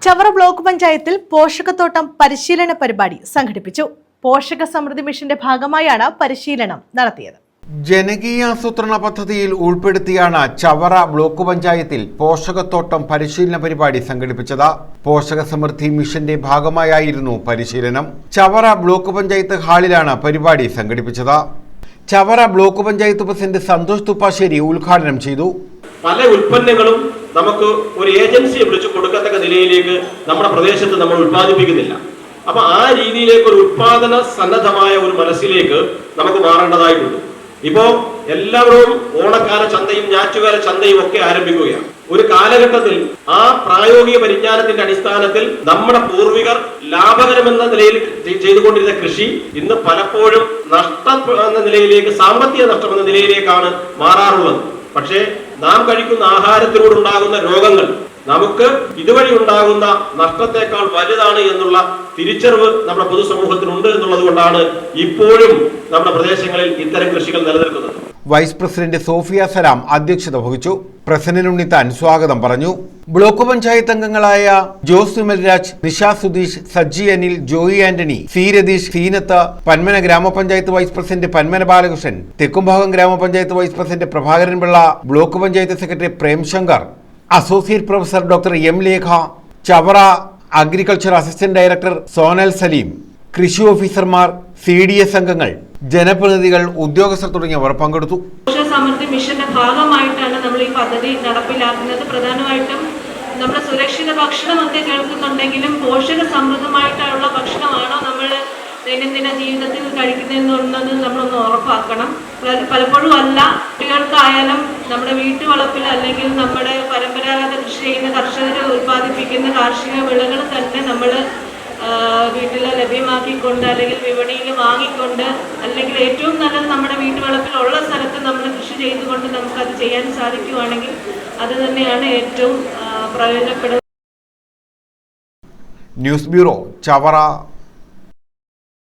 Chavara block പഞ്ചായത്തിൽ പോഷകത്തോട്ടം പരിശീലന പരിപാടി സംഘടിപ്പിച്ചു. പോഷക സമൃദ്ധി മിഷന്റെ ഭാഗമായാണ് പരിശീലനം നടത്തിയത്. ജനകീയാസൂത്രണ പദ്ധതിയിൽ ഉൾപ്പെടുത്തിയാണ് ചവറ ബ്ലോക്ക് പഞ്ചായത്തിൽ പോഷകത്തോട്ടം പരിശീലന പരിപാടി സംഘടിപ്പിച്ചത്. പോഷക സമൃദ്ധി മിഷന്റെ ഭാഗമായായിരുന്നു പരിശീലനം. ചവറ ബ്ലോക്ക് പഞ്ചായത്ത് ഹാളിലാണ് പരിപാടി സംഘടിപ്പിച്ചത്. ചവറ ബ്ലോക്ക് പഞ്ചായത്ത് പ്രസിഡന്റ് സന്തോഷ് തുപ്പാശ്ശേരി ഉദ്ഘാടനം ചെയ്തു. പല ഉൽപ്പന്നങ്ങളും നമുക്ക് ഒരു ഏജൻസിയെ വിളിച്ചു കൊടുക്കത്തക്ക നിലയിലേക്ക് നമ്മുടെ പ്രദേശത്ത് നമ്മൾ ഉൽപ്പാദിപ്പിക്കുന്നില്ല. അപ്പൊ ആ രീതിയിലേക്ക് ഒരു ഉൽപാദന സന്നദ്ധമായ ഒരു മനസ്സിലേക്ക് നമുക്ക് മാറേണ്ടതായിട്ടുണ്ട്. ഇപ്പോ എല്ലാവരും ഓണക്കാല ചന്തയും ഞാറ്റുകാല ചന്തയും ഒക്കെ ആരംഭിക്കുകയാണ്. ഒരു കാലഘട്ടത്തിൽ ആ പ്രായോഗിക പരിജ്ഞാനത്തിന്റെ അടിസ്ഥാനത്തിൽ നമ്മുടെ പൂർവികർ ലാഭകരമെന്ന നിലയിൽ ചെയ്തുകൊണ്ടിരുന്ന കൃഷി ഇന്ന് പലപ്പോഴും നഷ്ടം എന്ന നിലയിലേക്ക്, സാമ്പത്തിക നഷ്ടം എന്ന നിലയിലേക്കാണ് മാറാറുള്ളത്. പക്ഷേ നാം കഴിക്കുന്ന ആഹാരത്തിലൂടെ ഉണ്ടാകുന്ന രോഗങ്ങൾ നമുക്ക് ഇതുവഴി ഉണ്ടാകുന്ന നഷ്ടത്തെക്കാൾ വലുതാണ് എന്നുള്ള തിരിച്ചറിവ് നമ്മുടെ പൊതുസമൂഹത്തിനുണ്ട് എന്നുള്ളത് കൊണ്ടാണ് ഇപ്പോഴും നമ്മുടെ പ്രദേശങ്ങളിൽ ഇത്തരം കൃഷികൾ നിലനിൽക്കുന്നത്. വൈസ് പ്രസിഡന്റ് സോഫിയ സലാം അധ്യക്ഷത വഹിച്ചു. പ്രസിഡന്റ് ഉണ്ണിത്താൻ സ്വാഗതം പറഞ്ഞു. ബ്ലോക്ക് പഞ്ചായത്ത് അംഗങ്ങളായ Jose Vimalraj, Nisha Sudheesh, Saji Anil, Joy Antony, C Ratheesh, Seenath, Panmana grama panchayat vice president Panmana Balakrishnan, Thekkumbhagam grama panchayat vice president Prabhakaran Pillai, block panchayat secretary Premshankar, associate professor doctor M Lekha, Chavara agriculture assistant director Sonal Saleem, കൃഷി ഓഫീസർമാർ, CDS അംഗങ്ങൾ, ജനപ്രതിനിധികൾ, ഉദ്യോഗസ്ഥർ തുടങ്ങിയവർ പങ്കെടുത്തു. പോഷക സമൃദ്ധി മിഷന്റെ ഭാഗമായിട്ടാണ് നമ്മൾ ഈ പദ്ധതി നടപ്പിലാക്കുന്നത്. പ്രധാനമായിട്ടും നമ്മുടെ സുരക്ഷിത ഭക്ഷണം ഒക്കെ കേൾക്കുന്നുണ്ടെങ്കിലും പോഷക സമൃദ്ധമായിട്ടുള്ള ഭക്ഷണമാണോ നമ്മൾ ദൈനംദിന ജീവിതത്തിൽ കഴിക്കുന്നതെന്നുള്ളത് നമ്മളൊന്ന് ഉറപ്പാക്കണം. പലപ്പോഴും അല്ല, കുട്ടികൾക്കായാലും നമ്മുടെ വീട്ടുവളപ്പിൽ അല്ലെങ്കിൽ നമ്മുടെ പരമ്പരാഗത കൃഷി ചെയ്യുന്ന കർഷകർ ഉൽപ്പാദിപ്പിക്കുന്ന കാർഷിക വിളകൾ തന്നെ നമ്മൾ വീട്ടിൽ ലഭ്യമാക്കിക്കൊണ്ട് അല്ലെങ്കിൽ വിപണിയിൽ വാങ്ങിക്കൊണ്ട് അല്ലെങ്കിൽ ഏറ്റവും നല്ലത് നമ്മുടെ വീട്ടുവളപ്പിലുള്ള സ്ഥലത്ത് നമ്മൾ കൃഷി ചെയ്തുകൊണ്ട് നമുക്കത് ചെയ്യാൻ സാധിക്കുകയാണെങ്കിൽ അത് തന്നെയാണ് ഏറ്റവും പ്രയോജനപ്പെടുന്നത്. News bureau, Chavara.